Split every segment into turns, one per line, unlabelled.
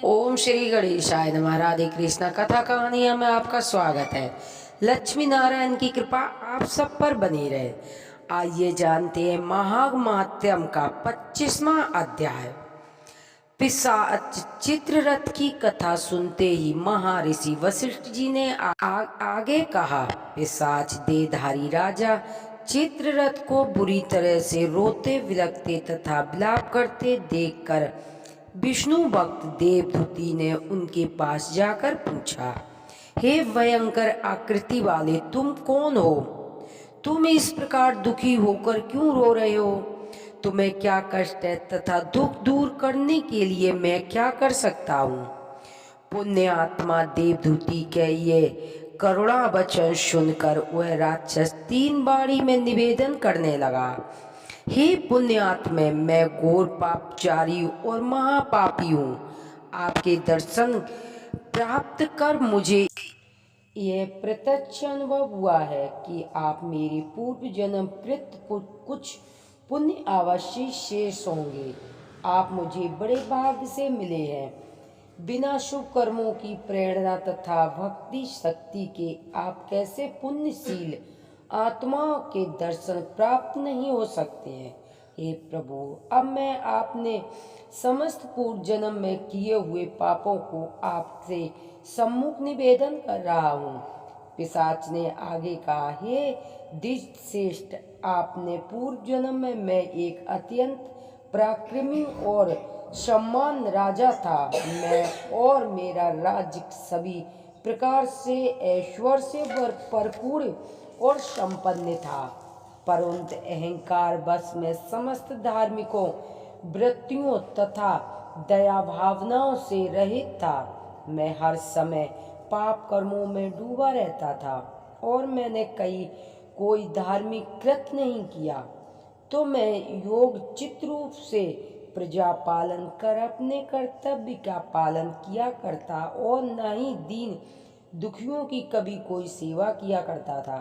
ओम श्री गणेशाय नमः। राधे कृष्णा कथा कहानियाँ में आपका स्वागत है। लक्ष्मी नारायण की कृपा आप सब पर बनी रहे। आइए जानते हैं महात्म्यम का 25वां अध्याय। पिशाच चित्ररथ की कथा सुनते ही महर्षि वशिष्ठ जी ने आगे कहा। पिशाच देहधारी राजा चित्ररथ को बुरी तरह से रोते विलखते तथा विलाप करते देखकर विष्णु भक्त देवदूती ने उनके पास जाकर पूछा, हे भयंकर आकृति वाले, तुम कौन हो? तुम इस प्रकार दुखी होकर क्यों रो रहे हो? तुम्हें क्या कष्ट है तथा दुख दूर करने के लिए मैं क्या कर सकता हूँ? पुण्य आत्मा देवदूती के ये करुणा वचन सुनकर वह राक्षस 3 बारी में निवेदन करने लगा, हे पुण्यात्मे, मैं घोर पापचारी और महापापी हूँ। आपके दर्शन प्राप्त कर मुझे यह प्रत्यक्ष अनुभव हुआ है कि आप मेरे पूर्व जन्म कृत कुछ पुण्य अवश्य शेष होंगे। आप मुझे बड़े भाग्य से मिले हैं। बिना शुभ कर्मों की प्रेरणा तथा भक्ति शक्ति के आप कैसे पुण्यशील आत्माओं के दर्शन प्राप्त नहीं हो सकते हैं। हे प्रभु, अब मैं आपने समस्त पूर्व जन्म में किए हुए पापों को आपसे सम्मुख निवेदन कर रहा हूँ। पिशाच ने आगे कहा, हे द्विजश्रेष्ठ, आपने पूर्व जन्म में मैं एक अत्यंत पराक्रमी और सम्मान राजा था। मैं और मेरा राज्य सभी प्रकार से ऐश्वर्य से भरपूर और संपन्न था, परंतु अहंकार बस में समस्त धार्मिकों वृत्तियों तथा दया भावनाओं से रहित था। मैं हर समय पाप कर्मों में डूबा रहता था और मैंने कोई धार्मिक कृत्य नहीं किया। तो मैं योग चित्त रूप से प्रजा पालन कर अपने कर्तव्य का पालन किया करता और न ही दीन दुखियों की कभी कोई सेवा किया करता था।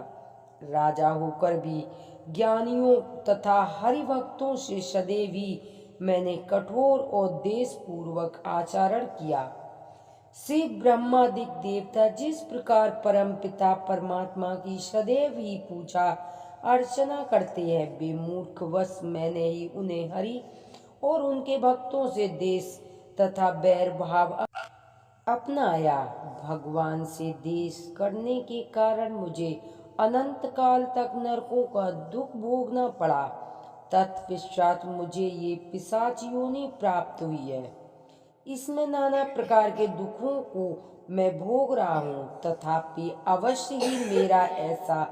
राजा होकर भी ज्ञानियों तथा हरिभक्तों से सदैव ही मैंने कठोर और देशपूर्वक आचरण किया। श्री ब्रह्मादिक देवता जिस प्रकार परम पिता परमात्मा की सदैव ही पूजा अर्चना करते हैं, वे मूर्खवश मैंने ही उन्हें हरि और उनके भक्तों से देश तथा बैर भाव अपनाया। भगवान से देश करने के कारण मुझे अनंत काल तक नरकों का दुख भोगना पड़ा। तत्पश्चात मुझे ये पिशाच योनि प्राप्त हुई है। इसमें नाना प्रकार के दुखों को मैं भोग रहा हूँ, तथापि अवश्य ही मेरा ऐसा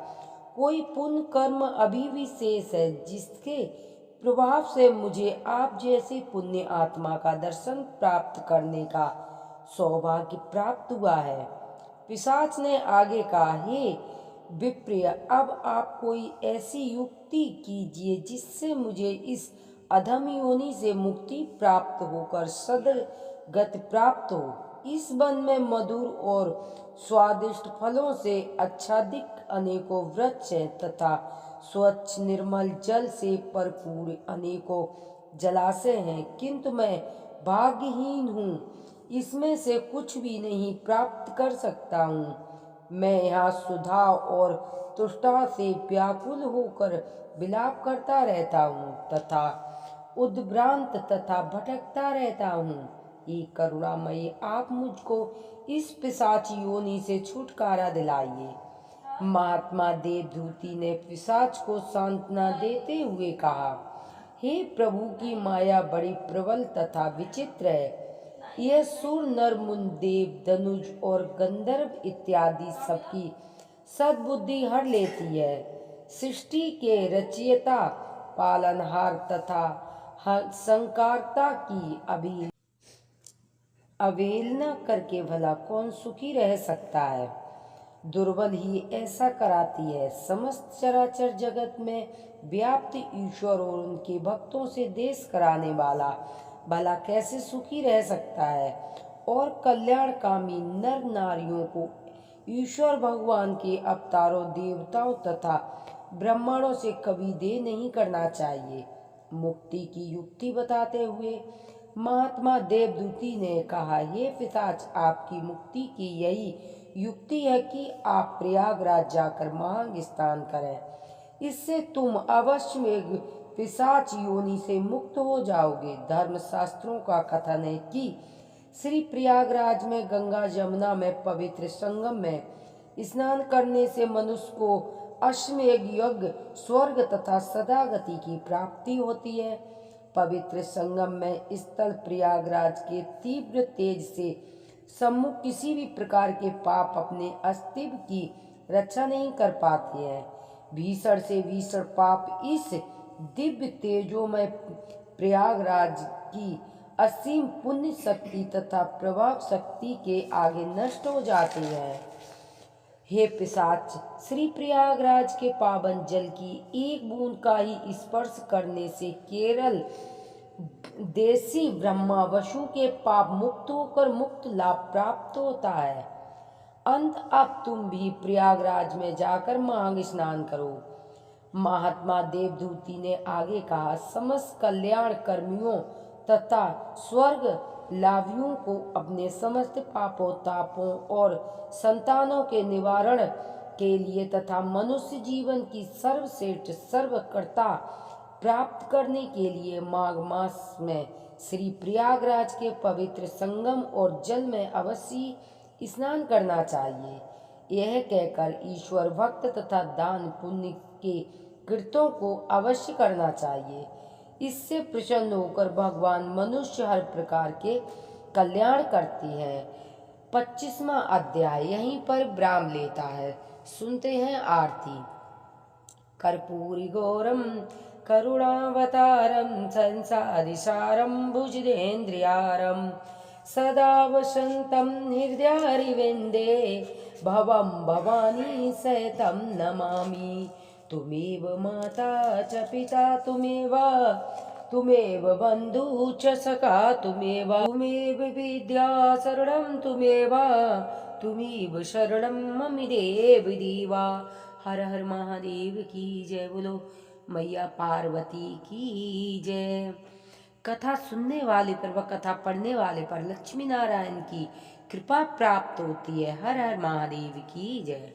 कोई पुण्य कर्म अभी भी शेष है जिसके प्रभाव से मुझे आप जैसे पुण्य आत्मा का दर्शन प्राप्त करने का सौभाग्य प्राप्त हुआ है। पिशाच ने आगे कहा, हे विप्रिय, अब आप कोई ऐसी युक्ति कीजिए जिससे मुझे इस अधम योनि से मुक्ति प्राप्त होकर सदर गति प्राप्त हो। इस वन में मधुर और स्वादिष्ट फलों से आच्छादित अनेकों वृक्ष हैं तथा स्वच्छ निर्मल जल से भरपूर अनेकों जलाशय हैं, किंतु मैं भाग्यहीन हूँ, इसमें से कुछ भी नहीं प्राप्त कर सकता हूँ। मैं यहाँ सुधा और तुष्टा से व्याकुल होकर विलाप करता रहता हूँ तथा उद्भ्रांत तथा भटकता रहता हूँ। हे करुणामयी, आप मुझको इस पिशाच योनि से छुटकारा दिलाइए। महात्मा देवदूती ने पिशाच को सांत्वना देते हुए कहा, हे प्रभु की माया बड़ी प्रबल तथा विचित्र है। यह सुर नर मुन देव धनुज और गंधर्व इत्यादि सबकी सद्बुद्धि हर लेती है। सृष्टि के रचयिता पालनहार तथा संकारता की अवहेलना करके भला कौन सुखी रह सकता है? दुर्बल ही ऐसा कराती है। समस्त चराचर जगत में व्याप्त ईश्वर और उनके भक्तों से देश कराने वाला भला कैसे सुखी रह सकता है? और कल्याणकामी नर नारियों को ईश्वर भगवान के अवतारों देवताओं तथा ब्राह्मणों से कभी देह नहीं करना चाहिए। मुक्ति की युक्ति बताते हुए महात्मा देवदूती ने कहा, ये पिशाच, आपकी मुक्ति की यही युक्ति है कि आप प्रयागराज जाकर महांग स्नान करें। इससे तुम अवश्य में पिशाच योनि से मुक्त हो जाओगे। धर्मशास्त्रों का कथन है कि श्री प्रयागराज में गंगा यमुना में पवित्र संगम में स्नान करने से मनुष्य को अश्वमेध यज्ञ, स्वर्ग तथा सदागति की प्राप्ति होती है। पवित्र संगम में स्थल प्रयागराज के तीव्र तेज से सम्मुख किसी भी प्रकार के पाप अपने अस्तित्व की रक्षा नहीं कर पाते हैं। भीषण से भीषण पाप इस दिव्य तेजोमय प्रयागराज की असीम पुण्य शक्ति तथा प्रभाव शक्ति के आगे नष्ट हो जाते हैं। हे पिशाच, श्री प्रयागराज के पावन जल की एक बूंद का ही स्पर्श करने से केरल देसी ब्रह्मा वसु के पाप मुक्त होकर मुक्त लाभ प्राप्त होता है। अब तुम भी प्रयागराज में जाकर महांग स्नान करो। महात्मा देवदूती ने आगे कहा, समस्त कल्याण कर्मियों तथा स्वर्ग लाभियों को अपने समस्त पापों, तापों और संतानों के निवारण के लिए तथा मनुष्य जीवन की सर्वश्रेष्ठ सर्वकर्ता प्राप्त करने के लिए माघ मास में श्री प्रयागराज के पवित्र संगम और जल में अवश्य स्नान करना चाहिए। यह कहकर ईश्वर भक्त तथा दान पुण्य के कृत्यों को अवश्य करना चाहिए। इससे प्रसन्न होकर भगवान मनुष्य हर प्रकार के कल्याण करते हैं। 25वां अध्याय यहीं पर विराम लेता है। सुनते हैं आरती। कर्पूरी गौरम करुणावतारम संसारिसारम भुजगेन्द्रियारम सदा वसंतं हृदयारिविन्दे भवं भवानी सहितं नमामि। तुमेव माता च पिता तुमेव बन्धु च सखा तुमेव विद्या शरणं तुमेव शरणं मम देव देवा। हर हर महादेव की जय। बोलो मैया पार्वती की जय। कथा सुनने वाले पर व कथा पढ़ने वाले पर लक्ष्मी नारायण की कृपा प्राप्त होती है। हर हर महादेव की जय।